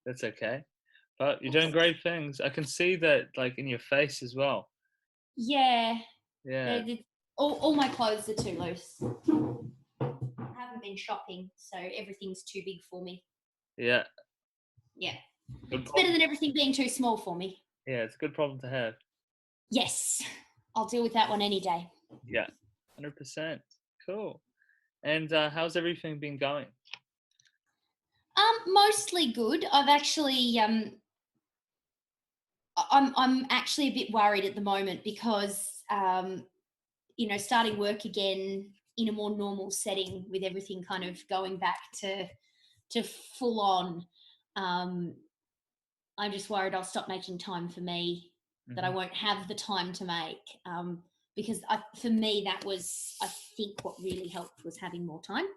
That's okay. But you're doing Thanks. great things. I can see that, like, in your face as well. Yeah, Yeah, it all my clothes are too loose. I haven't been shopping, so everything's too big for me. yeah. Yeah. Good It's better problem. than everything being too small for me. Yeah, it's a good problem to have. Yes. I'll deal with that one any day. Yeah, 100%. Cool. And how's everything been going? Mostly good. I've actually I'm actually a bit worried at the moment because starting work again in a more normal setting with everything kind of going back to full on. Um, I'm just worried I'll stop making time for me, that I Hmm. won't have the time to make. Because for me, that was, I think, what really helped was having more time.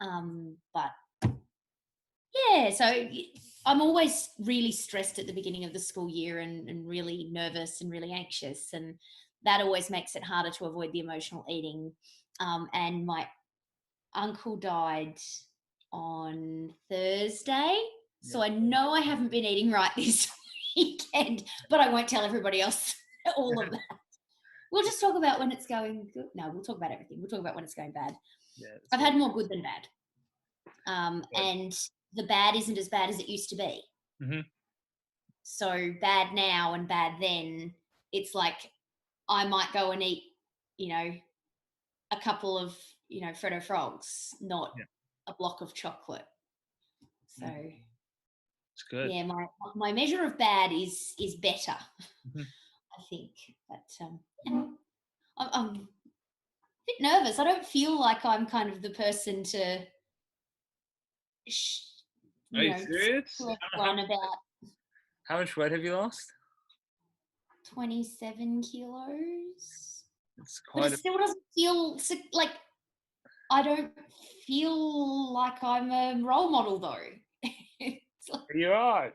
Hmm. But yeah, so I'm always really stressed at the beginning of the school year and really nervous and really anxious. And that always makes it harder to avoid the emotional eating. And my uncle died on Thursday. Yeah. So I know I haven't been eating right this weekend, but I won't tell everybody else all of that. We'll just talk about when it's going good. No, we'll talk about everything. We'll talk about when it's going bad. Yeah, that's I've good. had more good than bad. Good. And the bad isn't as bad as it used to be. Hmm. So bad now and bad then, it's like I might go and eat, you know, a couple of, Freddo frogs, not Yeah. a block of chocolate. So Hmm. It's good. yeah, my measure of bad is better, Hmm. I think. But yeah, I'm a bit nervous. I don't feel like I'm kind of the person to, sh- Are you speak serious? to How everyone about how much weight have you lost? 27 kilos. It's But it quite a. still doesn't feel like I don't feel like I'm a role model though. It's like, You are.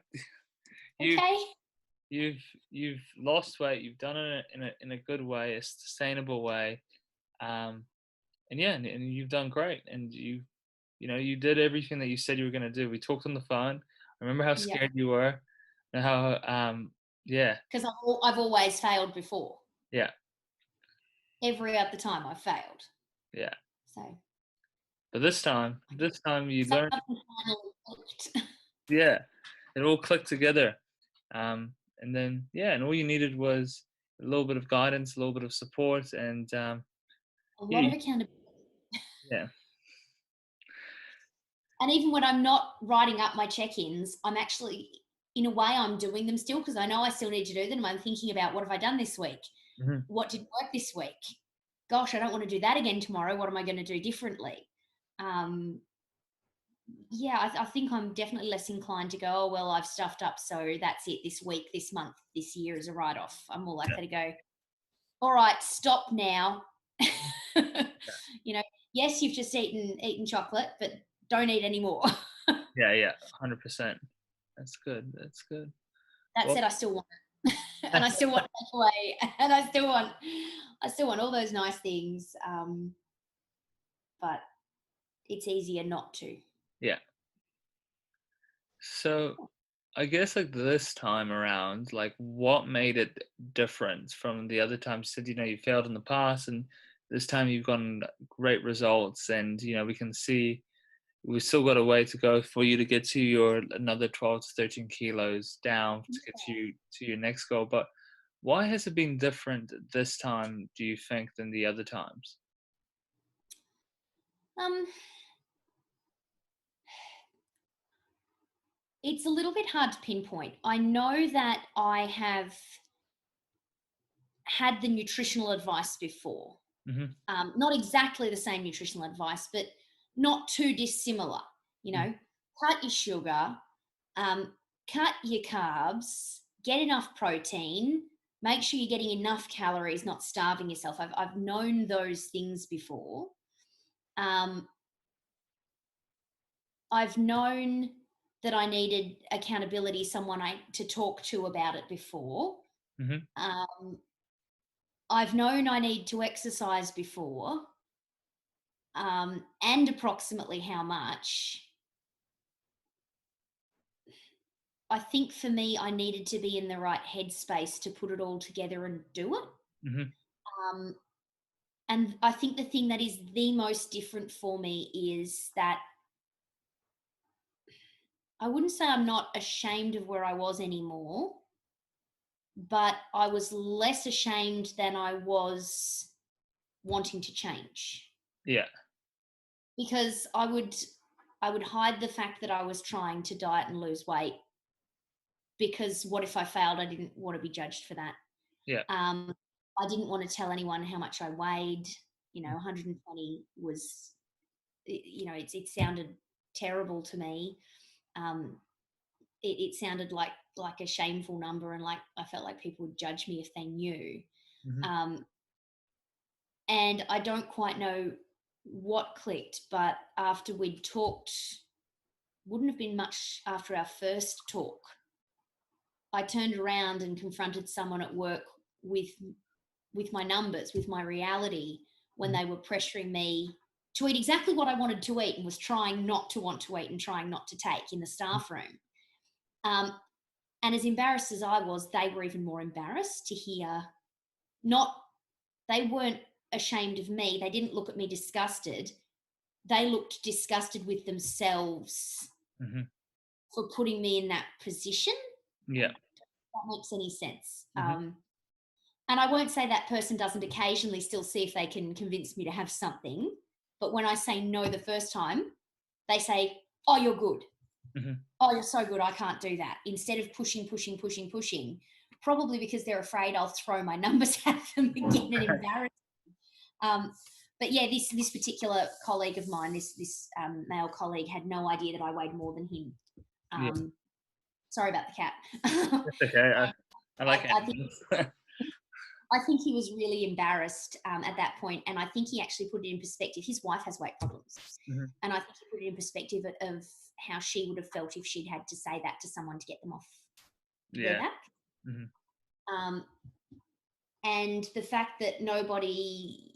You okay. you've you've lost weight. You've done it in a good way, a sustainable way. Um, and yeah, and you've done great. And you did everything that you said you were gonna do. We talked on the phone. I remember how Yeah, scared you were, and how yeah, because I've always failed before. yeah, Every other time I've failed. yeah. So But this time you something learned. finally clicked. Yeah, it all clicked together. And then yeah, and all you needed was a little bit of guidance, a little bit of support, and A yeah, lot of accountability. yeah, And even when I'm not writing up my check-ins, I'm actually, in a way, I'm doing them still because I know I still need to do them. I'm thinking about what have I done this week? mhm, What did work this week? Gosh, I don't want to do that again tomorrow. What am I going to do differently? Um, yeah, I think I'm definitely less inclined to go, oh, well, I've stuffed up. So that's it this week, this month, this year is a write off. I'm more yeah, likely to go, all right, stop now. yeah, you know, yes, you've just eaten chocolate, but don't eat any more. yeah, yeah, 100%. That's good. That's good. That Well, said, I still want it. And I still want takeaway, and I still want all those nice things. But it's easier not to. yeah. So I guess like this time around, like what made it different from the other times? You said you failed in the past, and this time you've gotten great results, and we can see we've still got a way to go for you to get to your another 12 to 13 kilos down to get you to your next goal. But why has it been different this time, do you think, than the other times? Um, it's a little bit hard to pinpoint. I know that I have had the nutritional advice before. Hmm. Not exactly the same nutritional advice, but not too dissimilar. You know, cut your sugar, um, cut your carbs, get enough protein, make sure you're getting enough calories, not starving yourself. I've known those things before. Um, I've known that I needed accountability, someone to talk to about it before. Hmm. Um, I've known I need to exercise before, and approximately how much. I think for me, I needed to be in the right headspace to put it all together and do it. Mhm. Um, and I think the thing that is the most different for me is that I wouldn't say I'm not ashamed of where I was anymore, but I was less ashamed than I was wanting to change, Yeah. because I would hide the fact that I was trying to diet and lose weight, because what if I failed? I didn't want to be judged for that. Yeah. Um, I didn't want to tell anyone how much I weighed. 120 was, it sounded terrible to me. Um, it sounded like a shameful number, and like I felt like people would judge me if they knew. Mhm. Um, and I don't quite know what clicked, but after we'd talked, wouldn't have been much after our first talk, I turned around and confronted someone at work with my numbers, with my reality, when Mhm. they were pressuring me to eat exactly what I wanted to eat and was trying not to want to eat and trying not to take in the Mhm. staff room. Um, and as embarrassed as I was, they were even more embarrassed to hear. Not They weren't ashamed of me. They didn't look at me disgusted. They looked disgusted with themselves Mhm. for putting me in that position. Yeah. That makes any sense. Mhm. And I won't say that person doesn't occasionally still see if they can convince me to have something. But when I say no the first time, they say, "Oh, you're good. Mhm. Oh, you're so good. I can't do that." Instead of pushing, pushing, pushing, pushing, probably because they're afraid I'll throw my numbers at them again and embarrass. Um, but yeah, this particular colleague of mine, this male colleague, had no idea that I weighed more than him. Yeah. Um, Sorry about the cat. That's okay. And I like I think animals. he was really embarrassed at that point, and I think he actually put it in perspective. His wife has weight problems, Mhm. and I think he put it in perspective of how she would have felt if she'd had to say that to someone to get them off their Yeah. back. Mhm. Um, and the fact that nobody,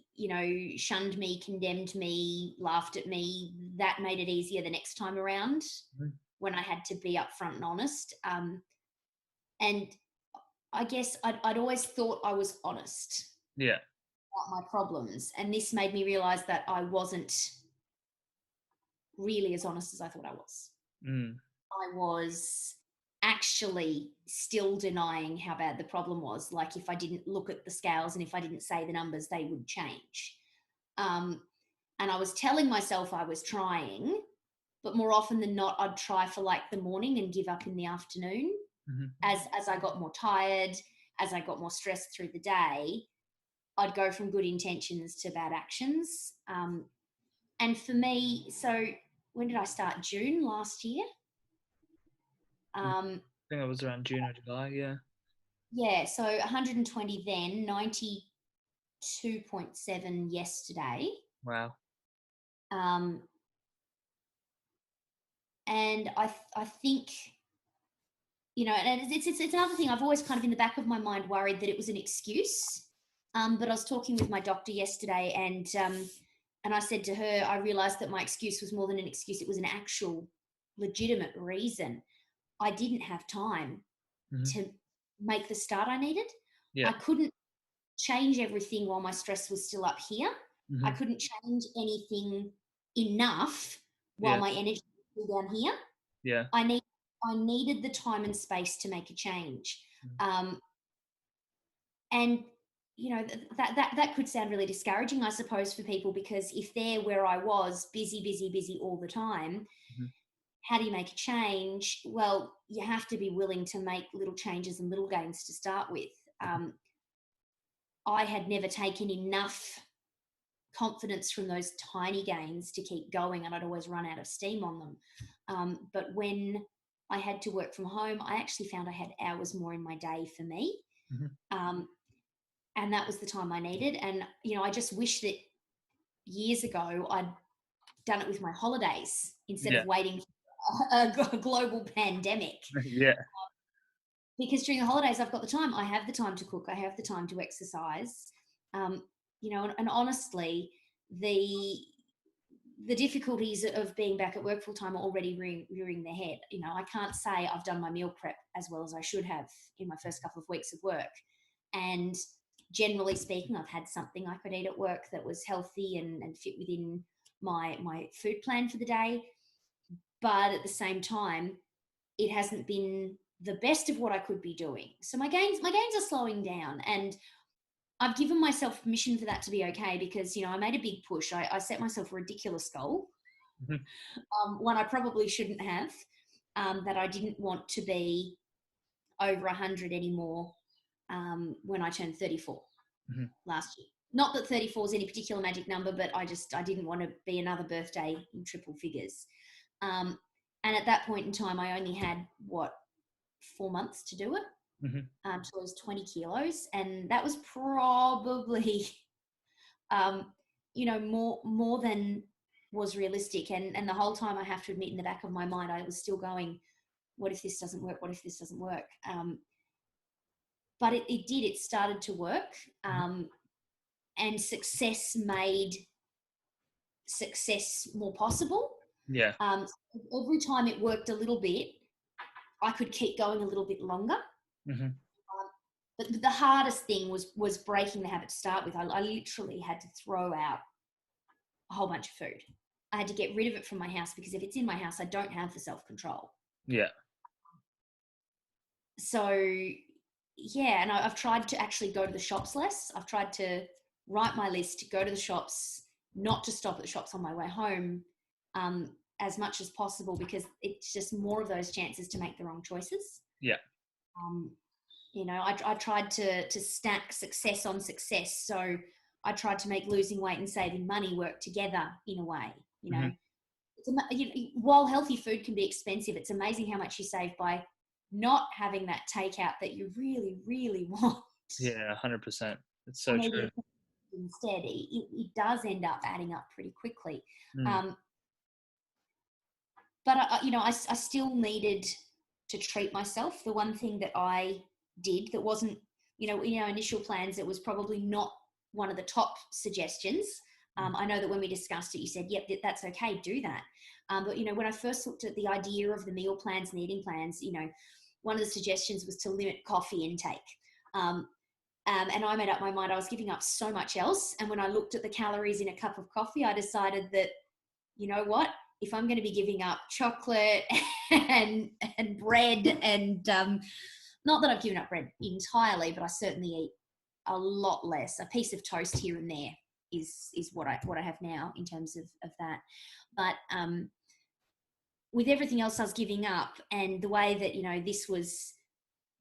shunned me, condemned me, laughed at me, that made it easier the next time around Mhm. when I had to be upfront and honest. And I guess I'd always thought I was honest Yeah. about my problems. And this made me realize that I wasn't really as honest as I thought I was. Mm. I was actually still denying how bad the problem was. Like, if I didn't look at the scales and if I didn't say the numbers, they would change. Um, and I was telling myself I was trying, but more often than not, I'd try for like the morning and give up in the afternoon. Mhm. As I got more tired, as I got more stressed through the day, I'd go from good intentions to bad actions. And for me, so when did I start? June last year. Mm. I Um, think it was around June or July. Yeah. yeah, so 120 then, 92.7 yesterday. Wow. Um, and I think, and it's another thing. I've always kind of in the back of my mind worried that it was an excuse. But I was talking with my doctor yesterday, and I said to her, I realized that my excuse was more than an excuse. It was an actual legitimate reason. I didn't have time Mhm. to make the start I needed. Yeah. I couldn't change everything while my stress was still up here. I Mhm. couldn't change anything enough while Yeah. my energy was still down here. Yeah. I need I needed the time and space to make a change. Mhm. Um, and that could sound really discouraging, I suppose, for people, because if they're where I was, busy, busy, busy all the time, Mhm. how do you make a change? Well, you have to be willing to make little changes and little gains to start with. Um, I had never taken enough confidence from those tiny gains to keep going, and I'd always run out of steam on them. But when I had to work from home, I actually found I had hours more in my day for me. Mhm. Um, and that was the time I needed. And, I just wish that years ago I'd done it with my holidays instead Yeah. of waiting for a global pandemic. Yeah. Because during the holidays, I've got the time. I have the time to cook. I have the time to exercise. And honestly, the the difficulties of being back at work full time are already rearing their head. You know, I can't say I've done my meal prep as well as I should have in my first couple of weeks of work. And generally speaking, I've had something I could eat at work that was healthy and fit within my food plan for the day. But at the same time, it hasn't been the best of what I could be doing. So my gains are slowing down, and I've given myself permission for that to be okay because, you know, I made a big push. I set myself a ridiculous goal, Mhm. one I probably shouldn't have, that I didn't want to be over 100 anymore when I turned 34 Mhm. last year. Not that 34 is any particular magic number, but I didn't want to be another birthday in triple figures. Um, and at that point in time, I only had, 4 months to do it, Mhm. to lose 20 kilos. And that was probably um, more than was realistic. And the whole time I have to admit, in the back of my mind, I was still going, what if this doesn't work? What if this doesn't work? But it did. It started to work, Mhm. and success made success more possible. Yeah. Um, every time it worked a little bit, I could keep going a little bit longer. Mhm. But the hardest thing was breaking the habit to start with. I literally had to throw out a whole bunch of food. I had to get rid of it from my house because if it's in my house, I don't have the self control. Yeah. So, yeah, and I've tried to actually go to the shops less. I've tried to write my list, go to the shops, not to stop at the shops on my way home, as much as possible, because it's just more of those chances to make the wrong choices. Yeah. Um, I tried to stack success on success. So I tried to make losing weight and saving money work together in a way. You know, Mhm. while healthy food can be expensive, it's amazing how much you save by not having that takeout that you really, really want Yeah, 100%. It's so and true. eating instead. It does end up adding up pretty quickly. Mm. Um, but I still needed to treat myself. The one thing that I did that wasn't, in our initial plans, it was probably not one of the top suggestions. I know that when we discussed it, you said, yep, that's okay, do that. But, when I first looked at the idea of the meal plans and eating plans, one of the suggestions was to limit coffee intake. And I made up my mind I was giving up so much else. And when I looked at the calories in a cup of coffee, I decided that, you know what, if I'm going to be giving up chocolate and bread and not that I've given up bread entirely, but I certainly eat a lot less. A piece of toast here and there is what I have now in terms of that. But with everything else I was giving up, and the way that this was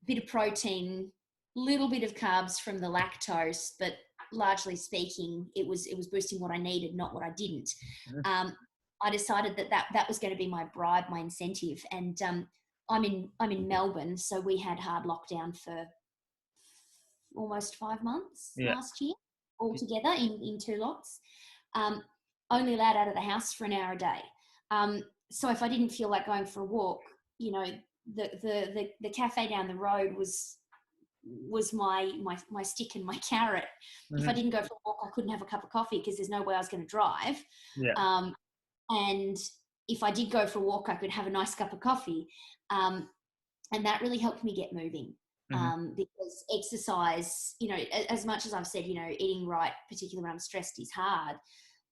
a bit of protein, little bit of carbs from the lactose, but largely speaking, it was boosting what I needed, not what I didn't. Mhm. Um, I decided that was going to be my bribe, my incentive, and I'm in Melbourne, so we had hard lockdown for almost 5 months Yeah. last year, altogether in two lots. Um, only allowed out of the house for an hour a day. So if I didn't feel like going for a walk, the cafe down the road was my stick and my carrot. If I Mhm. didn't go for a walk, I couldn't have a cup of coffee because there's no way I was going to drive. Yeah. Um, and if I did go for a walk, I could have a nice cup of coffee. And that really helped me get moving. Mhm. Because exercise, as much as I've said, eating right, particularly when I'm stressed, is hard.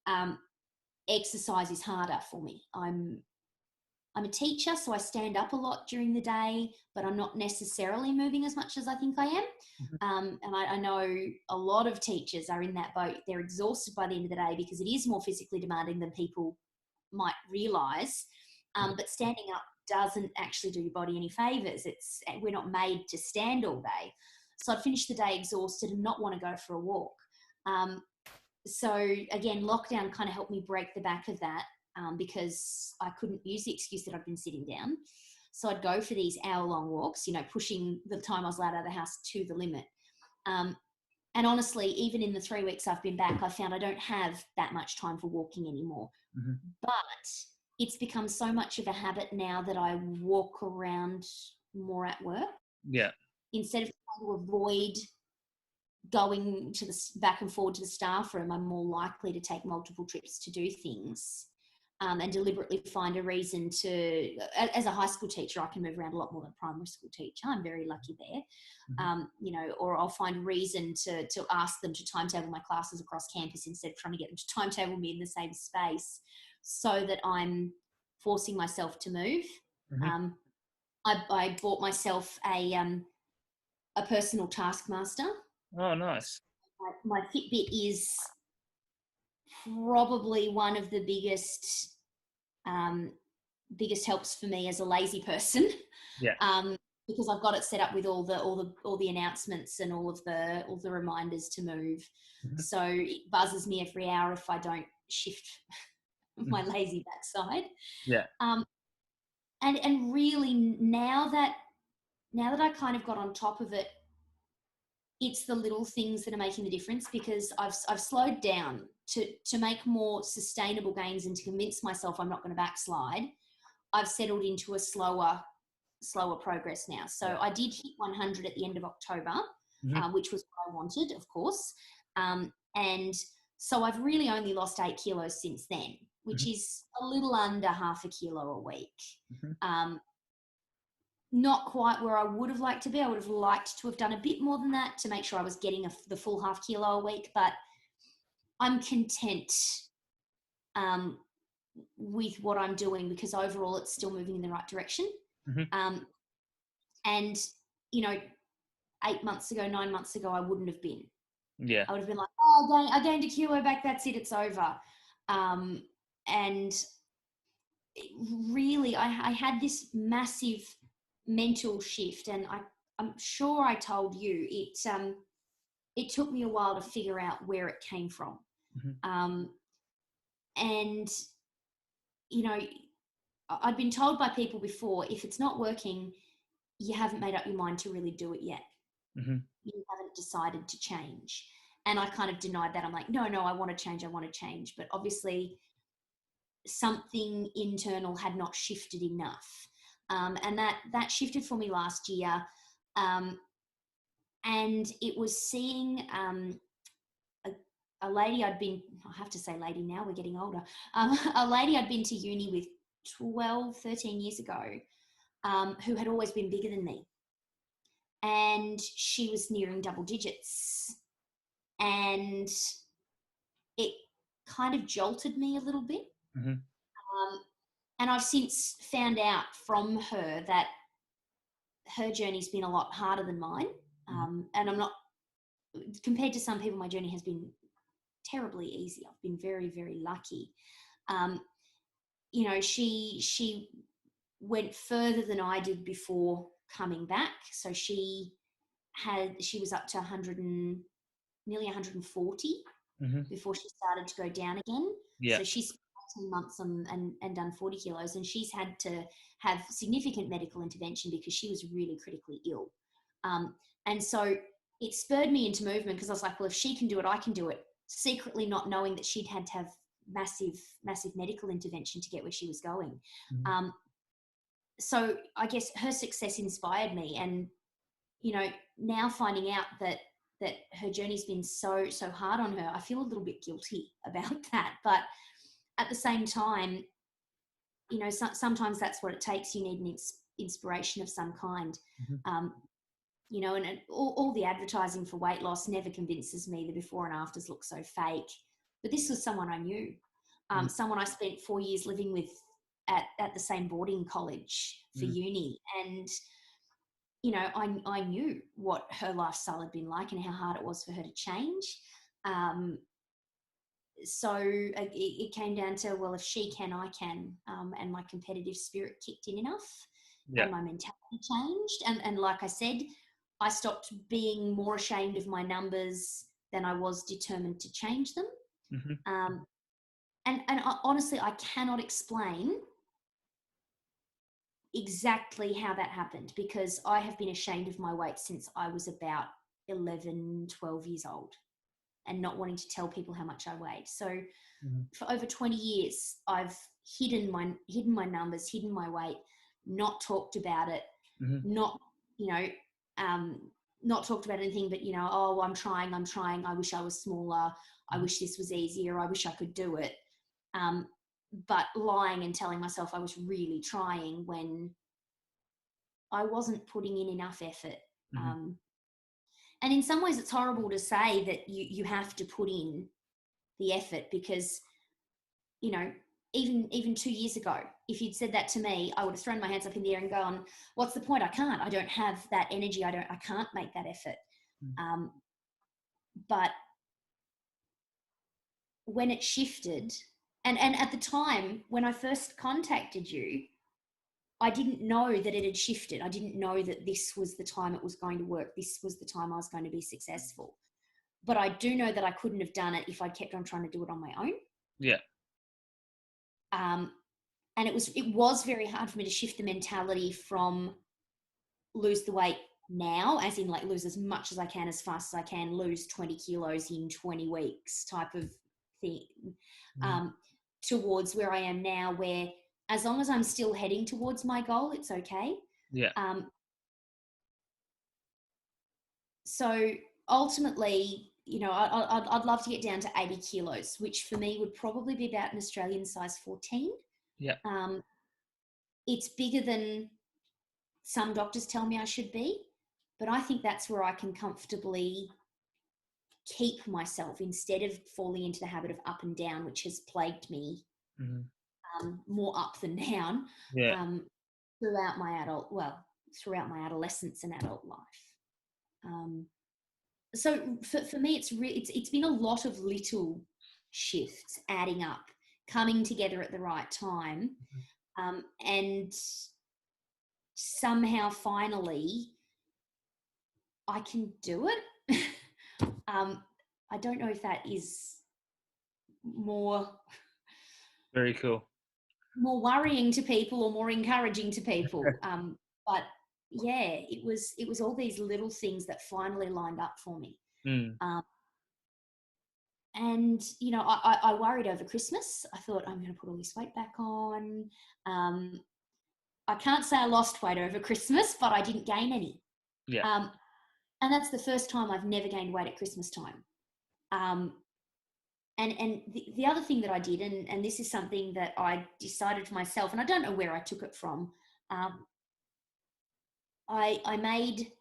Um, exercise is harder for me. I'm a teacher, so I stand up a lot during the day, but I'm not necessarily moving as much as I think I am. Mhm. And I know a lot of teachers are in that boat. They're exhausted by the end of the day because it is more physically demanding than people might realize. Mhm. But standing up doesn't actually do your body any favors. We're not made to stand all day. So I'd finish the day exhausted and not want to go for a walk. Um, so again, lockdown kind of helped me break the back of that, because I couldn't use the excuse that I'd been sitting down. So I'd go for these hour-long walks, pushing the time I was allowed out of the house to the limit. Um, and honestly, even in the 3 weeks I've been back, I found I don't have that much time for walking anymore. Mhm. But it's become so much of a habit now that I walk around more at work Yeah. instead of trying to avoid going to the back and forward to the staff room. I'm more likely to take multiple trips to do things. and deliberately find a reason to, as a high school teacher, I can move around a lot more than a primary school teacher. I'm very lucky there. Mhm. You know, or I'll find reason to ask them to timetable my classes across campus instead of trying to get them to timetable me in the same space, so that I'm forcing myself to move. Mhm. Um, I bought myself a personal taskmaster. Oh, nice. My Fitbit is probably one of the um, biggest helps for me as a lazy person. Yeah. um, because I've got it set up with all the announcements and all the reminders to move. Mhm. So it buzzes me every hour if I don't shift my Mhm. lazy backside. Yeah. Um, and really now that I kind of got on top of it, it's the little things that are making the difference, because I've slowed down to make more sustainable gains and to convince myself I'm not going to backslide. I've settled into a slower progress now. So Yeah. I did hit 100 at the end of October, Mhm. which was what I wanted, of course. And so I've really only lost 8 kilos since then, which Mhm. is a little under half a kilo a week. Mhm. Um, Not quite where I would have liked to be. I would have liked to have done a bit more than that to make sure I was getting the full half kilo a week, but I'm content um, with what I'm doing, because overall it's still moving in the right direction. Mhm. Um, and, you know, 8 months ago, 9 months ago, I wouldn't have been. Yeah. I would have been like, oh, I gained a kilo back. That's it. It's over. Um, and really, I had this massive mental shift, and I'm sure I told you it took me a while to figure out where it came from. Mhm. Um, and you know, I'd been told by people before, if it's not working, you haven't made up your mind to really do it yet. Mhm. You haven't decided to change. And I kind of denied that. I'm like, no, I want to change. I want to change. But obviously, something internal had not shifted enough. And that shifted for me last year. Um, and it was seeing a, a lady I'd been, I have to say lady now, we're getting older, a lady I'd been to uni with 12, 13 years ago, who had always been bigger than me. And she was nearing double digits. And it kind of jolted me a little bit. Mhm. Um, and I've since found out from her that her journey's been a lot harder than mine. Mhm. And I'm not, compared to some people, my journey has been terribly easy. I've been very, very lucky. Um, you know, she went further than I did before coming back. So she was up to 100 and nearly 140 Mhm. before she started to go down again. Yeah. So she's 18 months and done 40 kilos, and she's had to have significant medical intervention because she was really critically ill. And so it spurred me into movement, because I was like, well, if she can do it, I can do it. Secretly not knowing that she'd had to have massive medical intervention to get where she was going. Mhm. Um, so I guess her success inspired me, and you know, now finding out that her journey's been so hard on her, I feel a little bit guilty about that. But at the same time, you know, sometimes that's what it takes. You need an inspiration of some kind. Mhm. Um, you know, and all the advertising for weight loss never convinces me. The before and afters look so fake. But this was someone I knew, Mhm. someone I spent 4 years living with at the same boarding college for Mhm. uni. And you know, I knew what her lifestyle had been like and how hard it was for her to change. Um, so it came down to, well, if she can, I can. And my competitive spirit kicked in enough, Yeah. and my mentality changed. And like I said, I stopped being more ashamed of my numbers than I was determined to change them. Mhm. Um, and honestly, I cannot explain exactly how that happened, because I have been ashamed of my weight since I was about 11, 12 years old, and not wanting to tell people how much I weighed. So Mhm. for over 20 years, I've hidden my numbers, hidden my weight, not talked about it, Mhm. not, you know, um, not talked about anything but, you know, oh, I'm trying. I wish I was smaller. I Mhm. wish this was easier. I wish I could do it. Um, but lying and telling myself I was really trying when I wasn't putting in enough effort. Mhm. Um, and in some ways, it's horrible to say that you have to put in the effort because, you know, even 2 years ago, if you'd said that to me, I would have thrown my hands up in the air and gone, "What's the point? I can't. I don't have that energy. I can't make that effort." Mm. Um, but when it shifted, and at the time when I first contacted you, I didn't know that it had shifted. I didn't know that this was the time it was going to work. This was the time I was going to be successful. But I do know that I couldn't have done it if I'd kept on trying to do it on my own. Yeah. Um, and it was very hard for me to shift the mentality from lose the weight now, as in like lose as much as I can, as fast as I can, lose 20 kilos in 20 weeks type of thing, Mhm. um, towards where I am now, where as long as I'm still heading towards my goal, it's okay. Yeah. Um, so ultimately, I'd love to get down to 80 kilos, which for me would probably be about an Australian size 14. Yeah. Um, it's bigger than some doctors tell me I should be, but I think that's where I can comfortably keep myself instead of falling into the habit of up and down, which has plagued me, Mhm. more up than down, Yeah. um, throughout my adolescence and adult life. Um, so for me, it's been a lot of little shifts adding up, coming together at the right time, Mhm. and somehow finally I can do it. um, I don't know if that is more Very cool. more worrying to people or more encouraging to people. But yeah, it was all these little things that finally lined up for me. Mm. Um, and I worried over Christmas. I thought I'm going to put all this weight back on. Um, I can't say I lost weight over Christmas, but I didn't gain any. Yeah. Um, and that's the first time I've never gained weight at Christmas time. Um, and the other thing that I did, and this is something that I decided for myself, and I don't know where I took it from. Um, I made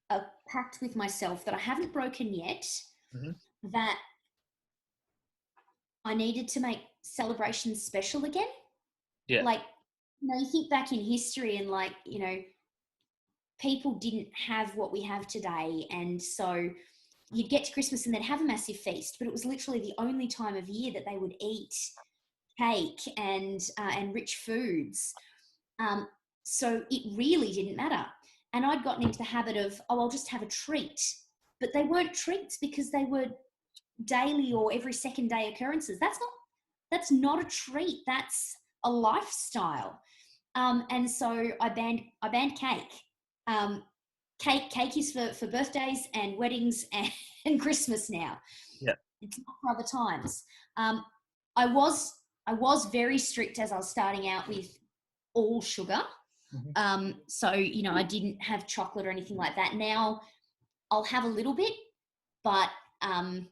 a pact with myself that I haven't broken yet, Mhm. that I needed to make celebrations special again. Yeah. Like, you think back in history and like, people didn't have what we have today. And so you'd get to Christmas and they'd have a massive feast, but it was literally the only time of year that they would eat cake and rich foods. Um, so it really didn't matter. And I'd gotten into the habit of, oh, I'll just have a treat. But they weren't treats because they were daily or every second day occurrences. That's not a treat. That's a lifestyle. And so I banned cake. Um, cake is for birthdays and weddings and Christmas now. Yeah. It's not for other times. Um, I was very strict as I was starting out with all sugar. Mhm. So I didn't have chocolate or anything like that. Now I'll have a little bit, but I'm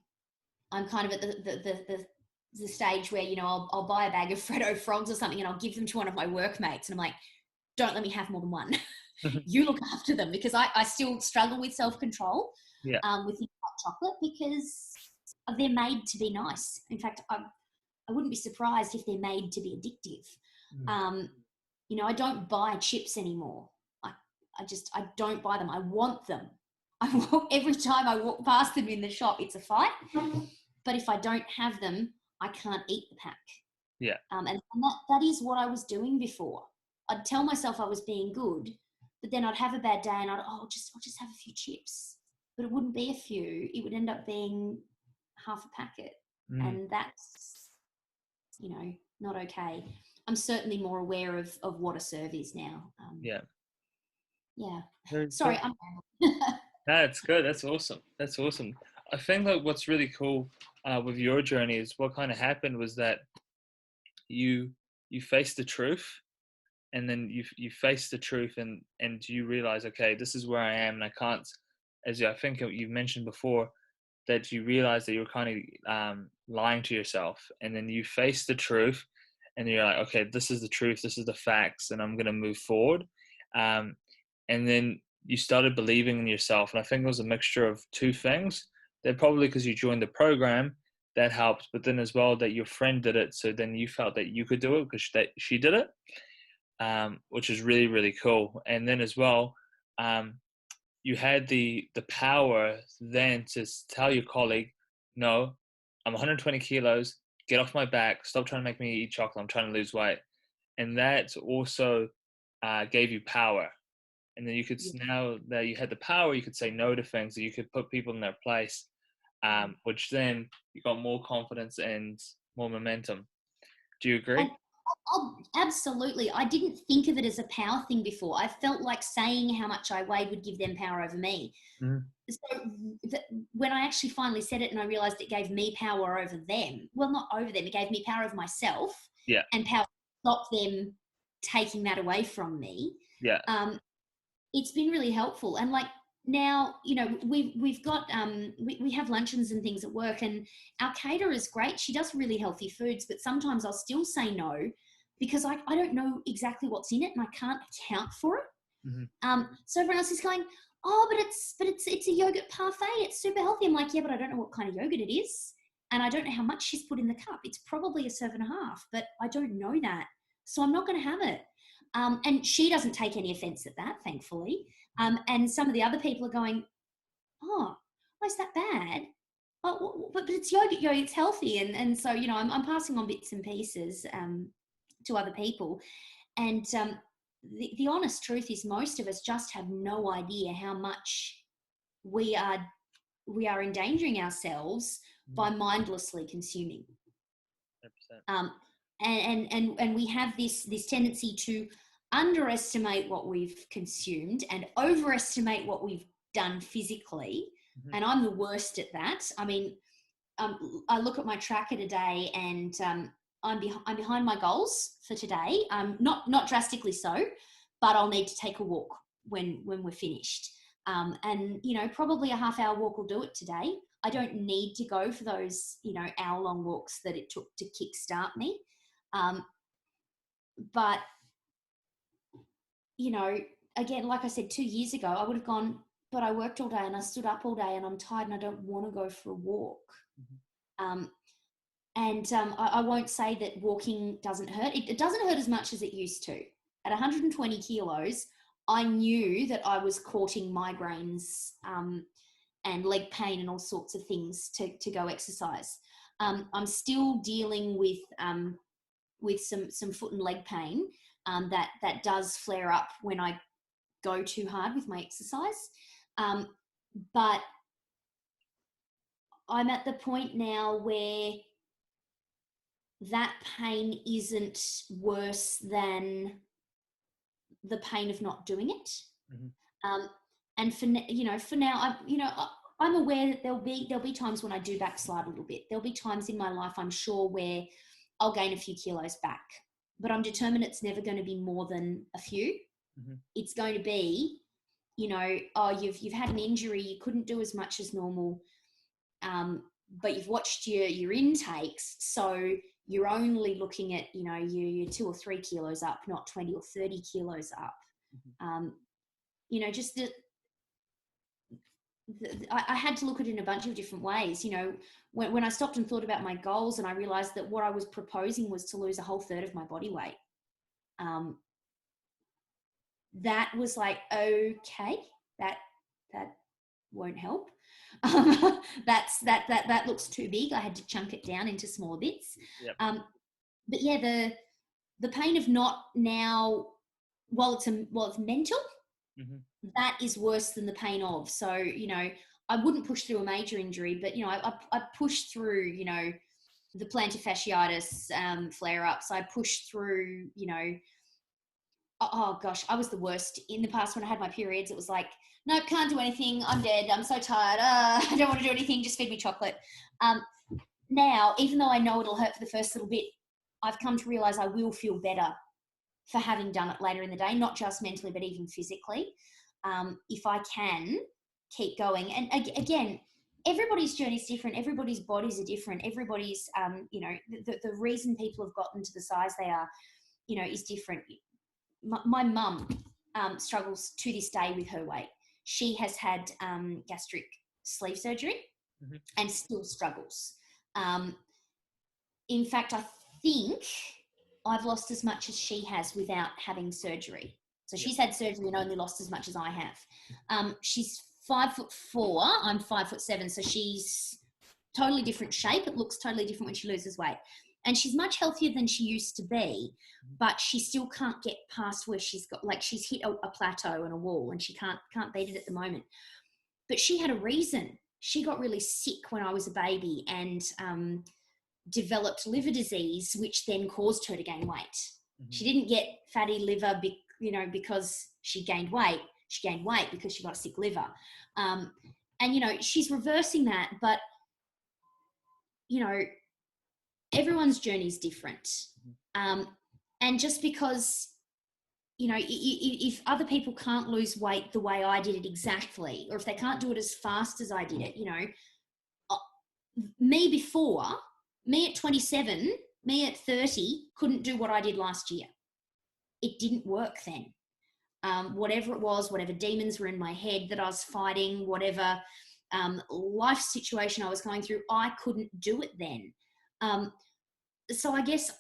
kind of at the stage where I'll buy a bag of Freddo frogs or something and I'll give them to one of my workmates, and I'm like, don't let me have more than one. You look after them, because I still struggle with self-control Yeah. with hot chocolate, because they're made to be nice. In fact, I wouldn't be surprised if they're made to be addictive. Mm. Um, I don't buy chips anymore. I don't buy them. I want them. Every time I walk past them in the shop, it's a fight. But if I don't have them, I can't eat the pack. Yeah. And that is what I was doing before. I'd tell myself I was being good, but then I'd have a bad day and I'll just have a few chips. But it wouldn't be a few. It would end up being half a packet. Mm. And that's, not okay. I'm certainly more aware of what a serve is now. Yeah. Yeah. Very Sorry, cool. I'm That's good. That's awesome. That's awesome. I think that what's really cool with your journey is what kind of happened was that you you faced the truth, and then you face the truth, and you realize, okay, this is where I am, and I can't, as I think you've mentioned before, that you realize that you're kind of lying to yourself, and then you face the truth, and you're like, okay, this is the truth, this is the facts, and I'm going to move forward. Um, and then you started believing in yourself. And I think it was a mixture of two things. That probably because you joined the program, that helped, but then as well that your friend did it. So then you felt that you could do it because she did it, which is really, really cool. And then as well, um, you had the power then to tell your colleague, no, I'm 120 kilos, get off my back, stop trying to make me eat chocolate, I'm trying to lose weight. And that also gave you power. And then you could, Yeah. now that you had the power, you could say no to things, that you could put people in their place, which then you got more confidence and more momentum. Do you agree? And oh, absolutely. I didn't think of it as a power thing before. I felt like saying how much I weighed would give them power over me. Mhm. So when I actually finally said it and I realized it gave me power over them, well, not over them, it gave me power over myself Yeah, and power to stop them taking that away from me. yeah. Um, it's been really helpful. And like now, we've got we have luncheons and things at work, and our caterer is great. She does really healthy foods, but sometimes I'll still say no because I don't know exactly what's in it and I can't account for it. Hmm. So everyone else is going, oh, but it's a yogurt parfait. It's super healthy. I'm like, yeah, but I don't know what kind of yogurt it is, and I don't know how much she's put in the cup. It's probably a serve and a half, but I don't know that, so I'm not going to have it. And she doesn't take any offense at that, thankfully. And some of the other people are going, oh, why is that bad? Oh, but it's yogurt, it's healthy. And so, I'm passing on bits and pieces to other people. And the honest truth is most of us just have no idea how much we are we are endangering ourselves by mindlessly consuming. 100%. Um, and we have this tendency to underestimate what we've consumed and overestimate what we've done physically. Hmm. And I'm the worst at that. I mean, I look at my tracker today, and I'm behind my goals for today. Not drastically so, but I'll need to take a walk when we're finished. And probably a half-hour walk will do it today. I don't need to go for those hour-long walks that it took to kickstart me. But again, like I said, 2 years ago, I would have gone, but I worked all day and I stood up all day and I'm tired and I don't want to go for a walk. Um, and I won't say that walking doesn't hurt. It doesn't hurt as much as it used to. At 120 kilos, I knew that I was courting migraines and leg pain and all sorts of things to go exercise. I'm still dealing with some foot and leg pain that does flare up when I go too hard with my exercise. But I'm at the point now where that pain isn't worse than the pain of not doing it. Hmm. Um, and for now, I'm aware that there'll be times when I do backslide a little bit. There'll be times in my life, I'm sure, where I'll gain a few kilos back, but I'm determined it's never going to be more than a few. Hmm. It's going to be, oh, you've had an injury, you couldn't do as much as normal, but you've watched your intakes, so you're only looking at you're 2 or 3 kilos up, not 20 or 30 kilos up. Just I had to look at it in a bunch of different ways. When I stopped and thought about my goals, and I realized that what I was proposing was to lose a whole third of my body weight. That was like, okay, that won't help. That looks too big. I had to chunk it down into smaller bits. Yep. But yeah, the pain of not now, while it's mental, Hmm. that is worse than the pain of. So I wouldn't push through a major injury, but I pushed through the plantar fasciitis flare ups. I pushed through oh gosh, I was the worst in the past when I had my periods. It was like, no, can't do anything. I'm dead. I'm so tired. I don't want to do anything. Just feed me chocolate. Now, even though I know it'll hurt for the first little bit, I've come to realize I will feel better for having done it later in the day, not just mentally, but even physically. If I can keep going. And again, everybody's journey is different. Everybody's bodies are different. Everybody's, the reason people have gotten to the size they are, is different. My mum struggles to this day with her weight. She has had gastric sleeve surgery Mhm. and still struggles. In fact, I think I've lost as much as she has without having surgery. So Yeah. she's had surgery and only lost as much as I have. She's 5'4", I'm 5'7", so she's totally different shape. It looks totally different when she loses weight. And she's much healthier than she used to be, but she still can't get past where she's got, like, she's hit a plateau and a wall, and she can't beat it at the moment. But she had a reason. She got really sick when I was a baby and developed liver disease, which then caused her to gain weight. She didn't get fatty liver, because she gained weight. She gained weight because she got a sick liver. And, she's reversing that, but, everyone's journey is different. And just because, if other people can't lose weight the way I did it exactly, or if they can't do it as fast as I did it, me at 27, me at 30 couldn't do what I did last year. It didn't work then. Whatever it was, whatever demons were in my head that I was fighting, whatever life situation I was going through, I couldn't do it then. So I guess,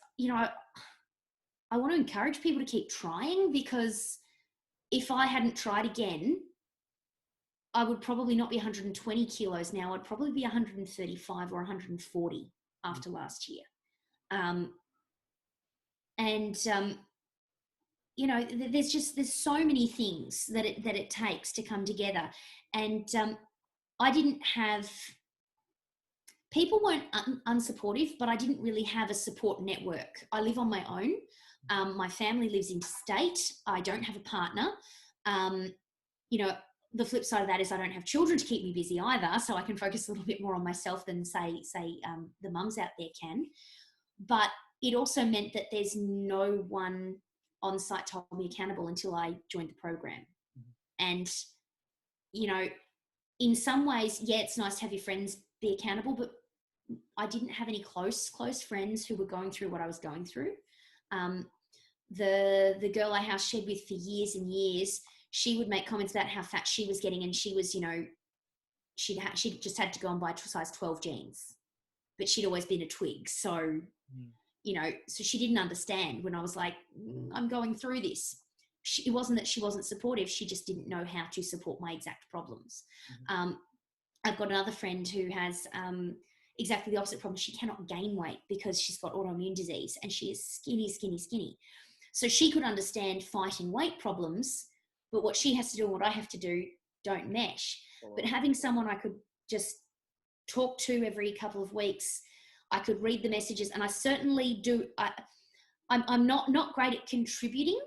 I want to encourage people to keep trying, because if I hadn't tried again, I would probably not be 120 kilos now. I'd probably be 135 or 140 after last year. There's so many things that it takes to come together. And I didn't have, people weren't unsupportive, but I didn't really have a support network. I live on my own. My family lives interstate. I don't have a partner. The flip side of that is I don't have children to keep me busy either, so I can focus a little bit more on myself than say the mums out there can. But it also meant that there's no one on site to hold me accountable until I joined the program. And, in some ways, yeah, it's nice to have your friends be accountable, but I didn't have any close friends who were going through what I was going through. The girl I house shared with for years and years, she would make comments about how fat she was getting, and she was, she just had to go and buy size 12 jeans, but she'd always been a twig. So, so she didn't understand when I was like, I'm going through this. It wasn't that she wasn't supportive. She just didn't know how to support my exact problems. I've got another friend who has exactly the opposite problem. She cannot gain weight because she's got autoimmune disease, and she is skinny. So she could understand fighting weight problems, but what she has to do and what I have to do don't mesh. But having someone I could just talk to every couple of weeks, I could read the messages, and I certainly do. I'm not great at contributing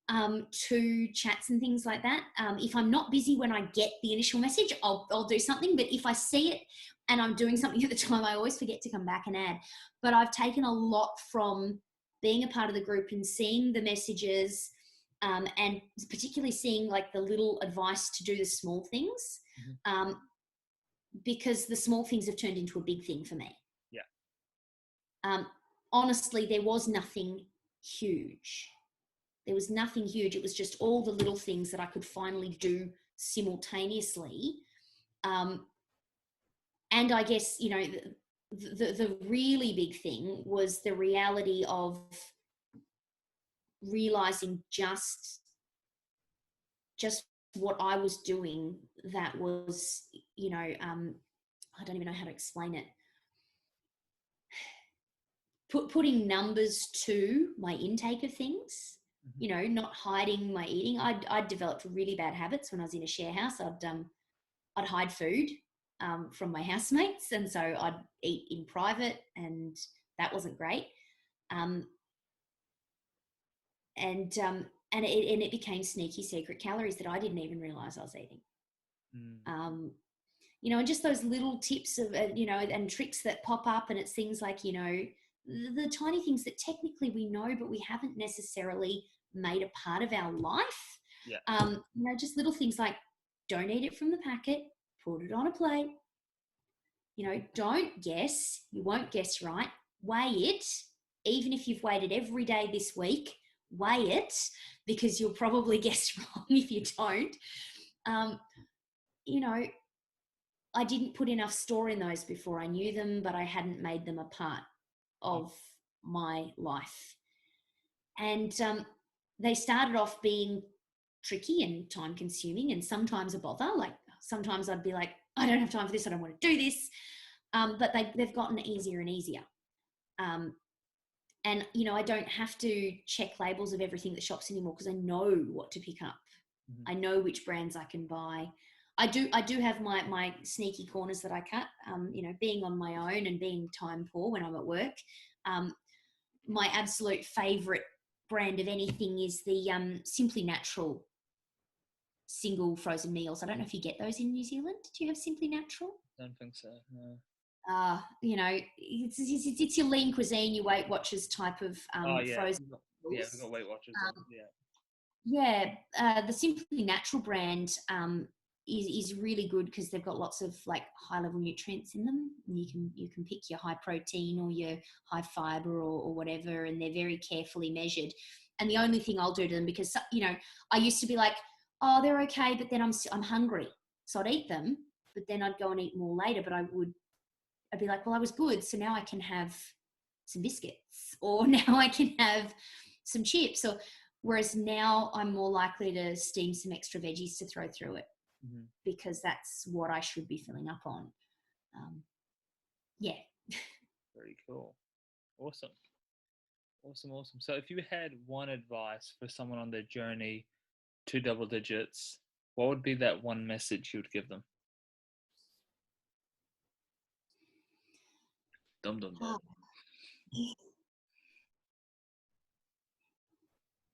to chats and things like that. If I'm not busy when I get the initial message, I'll do something. But if I see it and I'm doing something at the time, I always forget to come back and add. But I've taken a lot from being a part of the group and seeing the messages, and particularly seeing like the little advice to do the small things, because the small things have turned into a big thing for me. Yeah. Honestly, there was nothing huge. There was nothing huge. It was just all the little things that I could finally do simultaneously. And I guess, the really big thing was the reality of realizing just what I was doing that was, I don't even know how to explain it. Putting numbers to my intake of things, not hiding my eating. I'd developed really bad habits when I was in a share house. I'd hide food from my housemates, and so I'd eat in private, and that wasn't great. And it became sneaky secret calories that I didn't even realize I was eating. And just those little tips of, and tricks that pop up, and it's things like, the tiny things that technically we know, but we haven't necessarily made a part of our life. Yeah. Just little things like, don't eat it from the packet, put it on a plate, Don't guess. You won't guess right. Weigh it. Even if you've weighed it every day this week, weigh it, because you'll probably guess wrong if you don't. Um, you know, I didn't put enough store in those before I knew them, but I hadn't made them a part of my life. And they started off being tricky and time consuming and sometimes a bother. Like sometimes I'd be like, I don't have time for this, I don't want to do this. But they've gotten easier and easier. And I don't have to check labels of everything that shops anymore, because I know what to pick up. I know which brands I can buy. I do have my sneaky corners that I cut. Being on my own and being time poor when I'm at work, my absolute favourite brand of anything is the Simply Natural single frozen meals. I don't know if you get those in New Zealand. Do you have Simply Natural? Don't think so, no. It's your lean cuisine, your Weight Watchers type of Yeah. frozen We've meals. got Weight Watchers then. Yeah. Yeah, the Simply Natural brand is really good because they've got lots of like high level nutrients in them. And you can pick your high protein or your high fiber or whatever, and they're very carefully measured. And the only thing I'll do to them, because I used to be like, oh, they're okay, but then I'm hungry, so I'd eat them, but then I'd go and eat more later. But I'd be like, well, I was good, so now I can have some biscuits, or now I can have some chips, or whereas now I'm more likely to steam some extra veggies to throw through it, because that's what I should be filling up on. Yeah. Very cool. Awesome. So if you had one advice for someone on their journey to double digits, what would be that one message you would give them? Dum dum dum.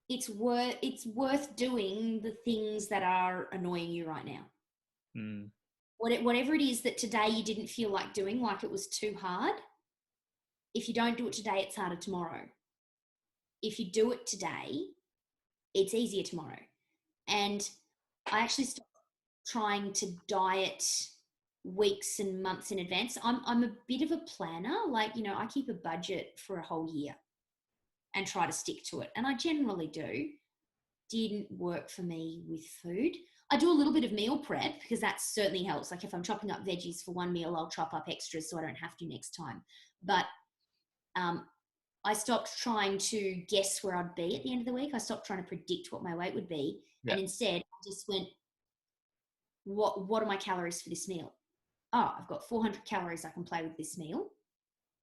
It's worth doing the things that are annoying you right now. Whatever it is that today you didn't feel like doing, like it was too hard. If you don't do it today, it's harder tomorrow. If you do it today, it's easier tomorrow. And I actually stopped trying to diet weeks and months in advance. I'm a bit of a planner. Like, I keep a budget for a whole year and try to stick to it. And I generally do. Didn't work for me with food. I do a little bit of meal prep because that certainly helps. Like if I'm chopping up veggies for one meal, I'll chop up extras so I don't have to next time. But I stopped trying to guess where I'd be at the end of the week. I stopped trying to predict what my weight would be. Yeah. And instead, I just went, what are my calories for this meal? Oh, I've got 400 calories I can play with this meal.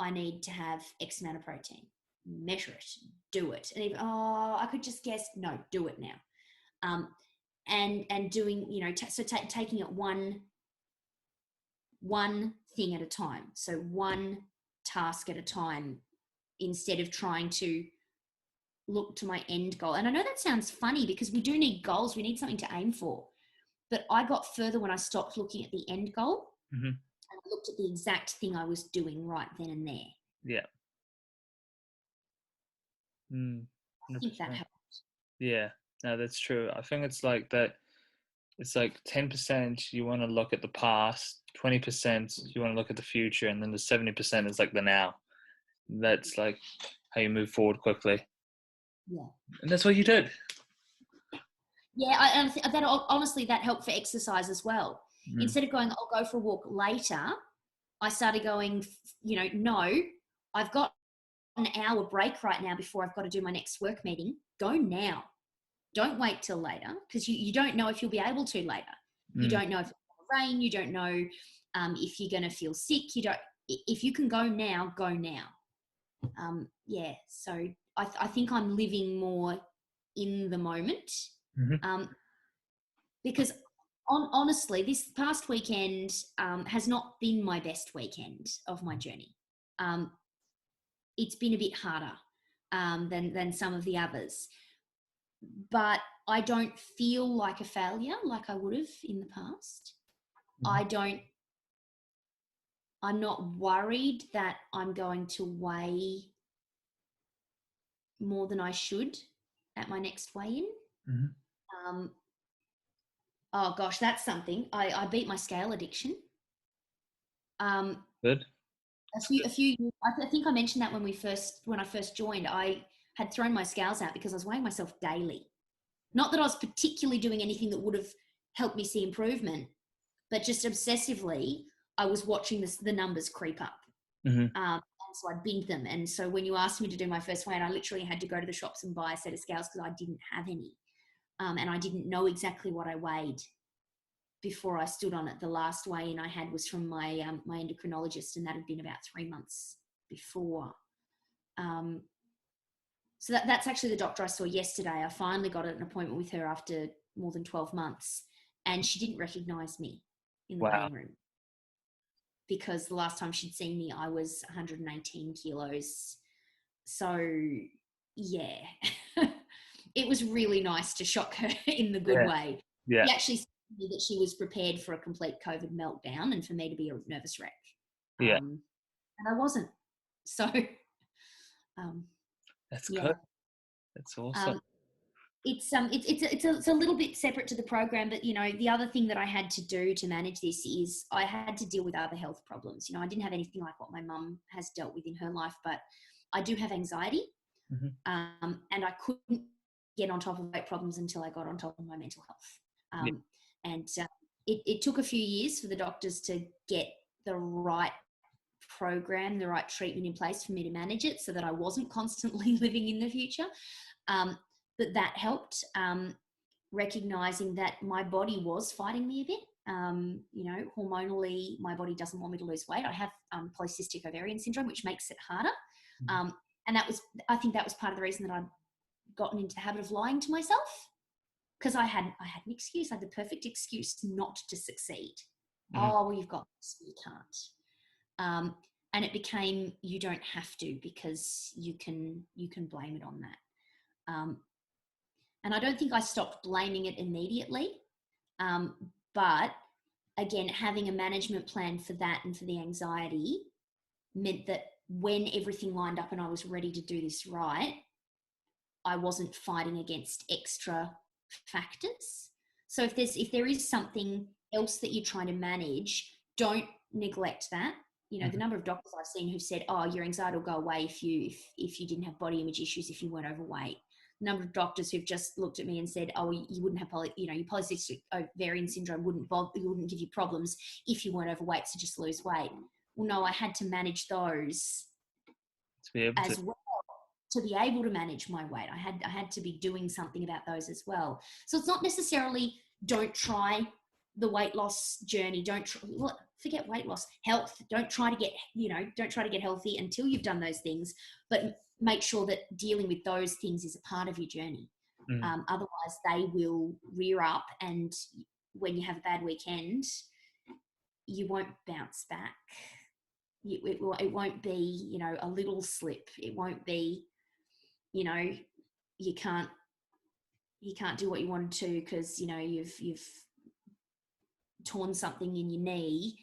I need to have X amount of protein. Measure it, do it. And if, I could just guess, no, do it now. And doing, taking it one thing at a time. So one task at a time, instead of trying to look to my end goal. And I know that sounds funny because we do need goals. We need something to aim for. But I got further when I stopped looking at the end goal and looked at the exact thing I was doing right then and there. Yeah. I think that helped. Yeah, no, that's true. I think it's like that. It's like 10% you want to look at the past, 20% you want to look at the future, and then the 70% is like the now. That's like how you move forward quickly. Yeah. And that's what you did. Yeah, honestly, that helped for exercise as well. Instead of going, I'll go for a walk later, I started going, no, I've got an hour break right now before I've got to do my next work meeting. Go now. Don't wait till later, because you don't know if you'll be able to later. You don't know if it's going to rain. You don't know if you're going to feel sick. If you can go now, go now. So I think I'm living more in the moment. Because honestly, this past weekend has not been my best weekend of my journey. It's been a bit harder than some of the others. But I don't feel like a failure like I would have in the past. I'm not worried that I'm going to weigh more than I should at my next weigh-in. Oh gosh, that's something. I beat my scale addiction. Um, Good. That's a few. I think I mentioned that when I first joined, I had thrown my scales out because I was weighing myself daily. Not that I was particularly doing anything that would have helped me see improvement, but just obsessively, I was watching the numbers creep up. good. Hmm. And so I binged them. And so when you asked me to do my first weigh, I literally had to go to the shops and buy a set of scales because I didn't have any. And I didn't know exactly what I weighed before I stood on it. The last weigh-in I had was from my my endocrinologist, and that had been about 3 months before. Um, so that's actually the doctor I saw yesterday. I finally got an appointment with her after more than 12 months, and she didn't recognize me in the Wow. weighing room because the last time she'd seen me, I was 118 kilos. So, yeah, it was really nice to shock her in the good Yeah. way. Yeah. She actually said to me that she was prepared for a complete COVID meltdown and for me to be a nervous wreck. Yeah. And I wasn't. So, um, That's good. yeah. That's awesome. Um, it's a little bit separate to the program, but the other thing that I had to do to manage this is I had to deal with other health problems. I didn't have anything like what my mum has dealt with in her life, but I do have anxiety, Hmm. and I couldn't get on top of weight problems until I got on top of my mental health. Yeah. And it took a few years for the doctors to get the right program, the right treatment in place for me to manage it so that I wasn't constantly living in the future. But that helped, recognizing that my body was fighting me a bit. Hormonally, my body doesn't want me to lose weight. I have polycystic ovarian syndrome, which makes it harder. Mhm. Um, and I think that was part of the reason that I'd gotten into the habit of lying to myself because I had an excuse. I had the perfect excuse not to succeed. Mhm. Oh, well, you've got this, you can't. Um, and it became you don't have to because you can blame it on that. And I don't think I stopped blaming it immediately, but again, having a management plan for that and for the anxiety meant that when everything lined up and I was ready to do this right, I wasn't fighting against extra factors. So if there is something else that you're trying to manage, don't neglect that. The Mhm. number of doctors I've seen who've said, "Oh, your anxiety will go away if you didn't have body image issues, if you weren't overweight." The number of doctors who've just looked at me and said, "Oh, you wouldn't have your polycystic ovarian syndrome wouldn't give you problems if you weren't overweight, so just lose weight." Well, no, I had to manage those To be able to. as well to be able to manage my weight. I had to be doing something about those as well. So it's not necessarily don't try the weight loss journey. Forget weight loss, health. Don't try to get healthy until you've done those things, but make sure that dealing with those things is a part of your journey. Mm. Otherwise, they will rear up, and when you have a bad weekend, you won't bounce back. It won't be a little slip. It won't be you know you can't do what you wanted to because you've torn something in your knee.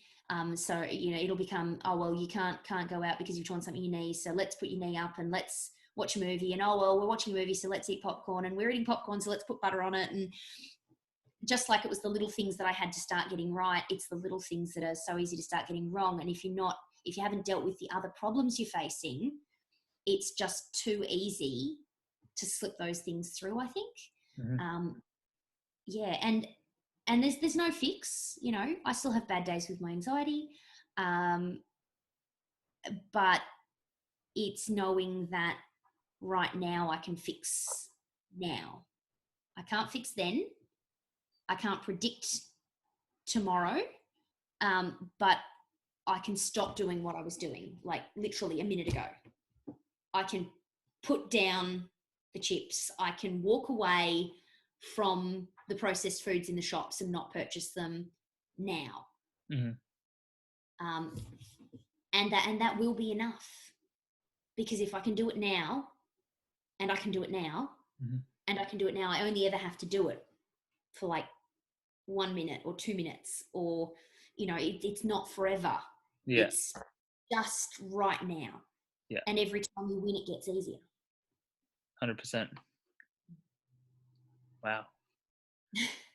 So it'll become, oh well, you can't go out because you've torn something in your knee, so let's put your knee up and let's watch a movie. And oh well, we're watching a movie, so let's eat popcorn, and we're eating popcorn, so let's put butter on it. And just like it was the little things that I had to start getting right, it's the little things that are so easy to start getting wrong. And if you haven't dealt with the other problems you're facing, it's just too easy to slip those things through, I think. Mhm. Um, yeah, and there's no fix. I still have bad days with my anxiety, um, but it's knowing that right now I can fix now. I can't fix then. I can't predict tomorrow, but I can stop doing what I was doing, like literally a minute ago. I can put down the chips. I can walk away from the processed foods in the shops and not purchase them now. Mhm. Um, and that will be enough, because if I can do it now, and I can do it now, Mhm. and I can do it now, I only ever have to do it for like 1 minute or 2 minutes, or it's not forever. Yeah. It's just right now, Yeah. and every time you win, it gets easier. 100%. Wow.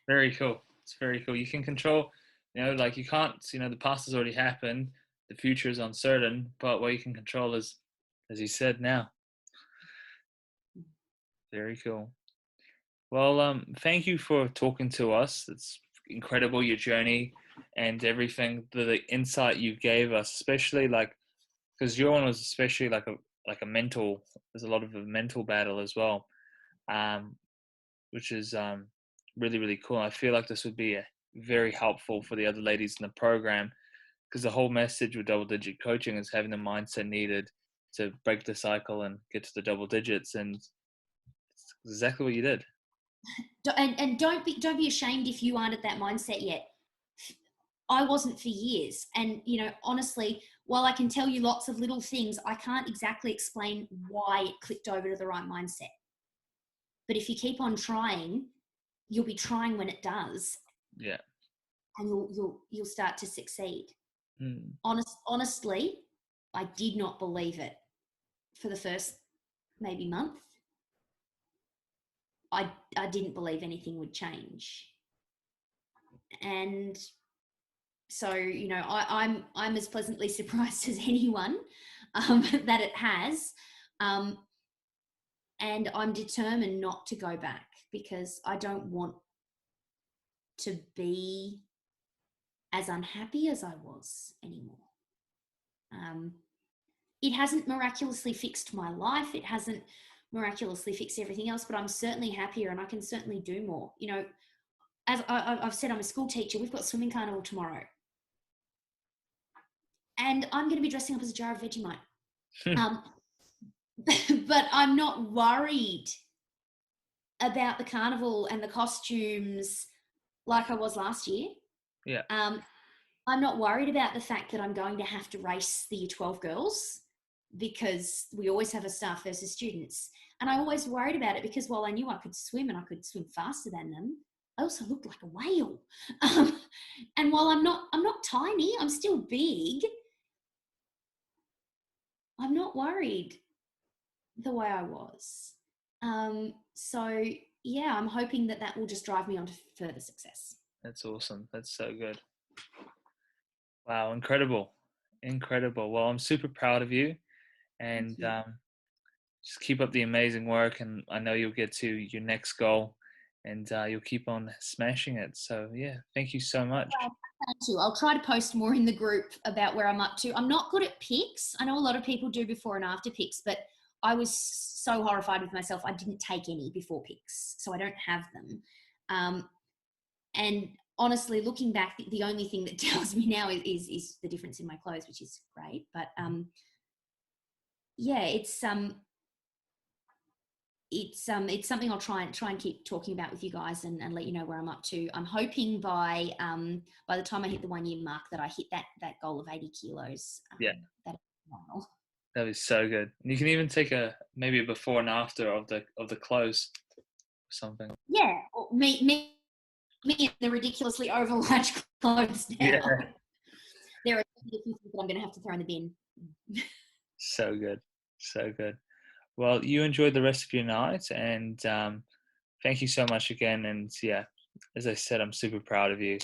Very cool. It's very cool. You can control. Like you can't. The past has already happened. the future is uncertain, but what you can control is, as you said, now. Very cool. Well, thank you for talking to us. It's incredible, your journey and everything, the insight you gave us, especially like because your one was especially like a mental. There's a lot of a mental battle as well, um, which is really really cool. I feel like this would be very helpful for the other ladies in the program because the whole message with double digit coaching is having the mindset needed to break the cycle and get to the double digits, and it's exactly what you did. And don't be ashamed if you aren't at that mindset yet. I wasn't for years. And, honestly, while I can tell you lots of little things, I can't exactly explain why it clicked over to the right mindset. But if you keep on trying, you'll be trying when it does, Yeah. and you'll start to succeed. Mm. Honestly, I did not believe it for the first maybe month. I didn't believe anything would change. And so, I'm as pleasantly surprised as anyone that it has. And I'm determined not to go back because I don't want to be as unhappy as I was anymore. It hasn't miraculously fixed my life. It hasn't miraculously fixed everything else, but I'm certainly happier and I can certainly do more. As I've said, I'm a school teacher. We've got swimming carnival tomorrow. And I'm going to be dressing up as a jar of Vegemite. Um, but I'm not worried about the carnival and the costumes like I was last year. Yeah. I'm not worried about the fact that I'm going to have to race the Year 12 girls because we always have a staff versus students. And I always worried about it because while I knew I could swim and I could swim faster than them, I also looked like a whale. And while I'm not tiny, I'm still big. I'm not worried the way I was. So yeah, I'm hoping that will just drive me on to further success. That's awesome. That's so good. Wow, incredible. Incredible. Well, I'm super proud of you, Thank and you. just keep up the amazing work, and I know you'll get to your next goal, and you'll keep on smashing it. So yeah, thank you so much. Thank you. I'll try to post more in the group about where I'm up to. I'm not good at pics. I know a lot of people do before and after pics, but I was so horrified with myself. I didn't take any before pics, so I don't have them. And honestly, looking back, the only thing that tells me now is the difference in my clothes, which is great. But yeah, it's something I'll try and keep talking about with you guys and let you know where I'm up to. I'm hoping by the time I hit the 1 year mark that I hit that goal of 80 kilos. Yeah, That is phenomenal. that was so good. And you can even take maybe a before and after of the clothes or something. Yeah, well, me in the ridiculously over large clothes Yeah, now. There are a few things that I'm going to have to throw in the bin. so good, so good. Well, you enjoy the rest of your night, and thank you so much again. And yeah, as I said, I'm super proud of you.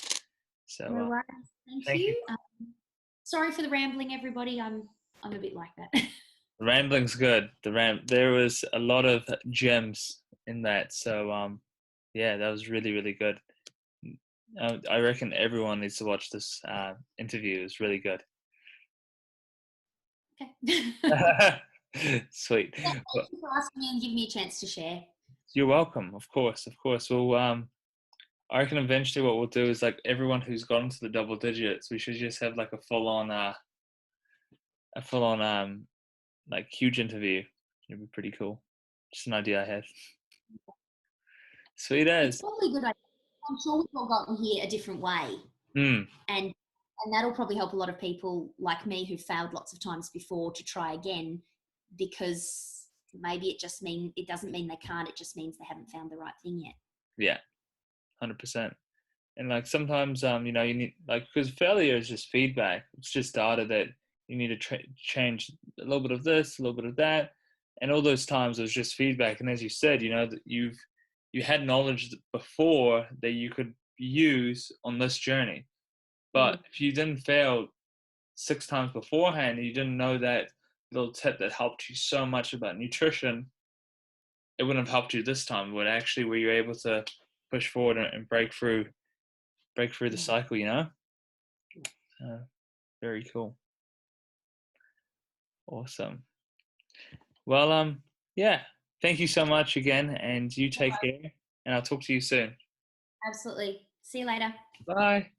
So No worries. Thank thank you. you. Sorry for the rambling, everybody. I'm a bit like that. The rambling's good. There was a lot of gems in that. So yeah, that was really really good. I reckon everyone needs to watch this interview. It's really good. Okay. Sweet. Thank Well, you for asking me and giving me a chance to share. you're welcome. Of course, of course. Well, I reckon eventually what we'll do is like everyone who's gotten to the double digits, we should just have like a full on like huge interview. It'd be pretty cool. Just an idea I had. Sweet It's as. probably a good idea. I'm sure we've all gotten here a different way, Mm, and that'll probably help a lot of people like me who failed lots of times before to try again, because maybe it doesn't mean they can't. It just means they haven't found the right thing yet. yeah, 100%. And like sometimes you need like because failure is just feedback. It's just data that you need to change a little bit of this, a little bit of that, and all those times it was just feedback. And as you said, that you had knowledge before that you could use on this journey. But Mm. if you didn't fail, 6 times beforehand and you didn't know that little tip that helped you so much about nutrition, it wouldn't have helped you this time. Would actually were you able to push forward and break through the Mm. cycle, you know? Very cool. Awesome. Well, yeah. Thank you so much again, and you take care, and I'll talk to you soon. Absolutely. See you later. Bye.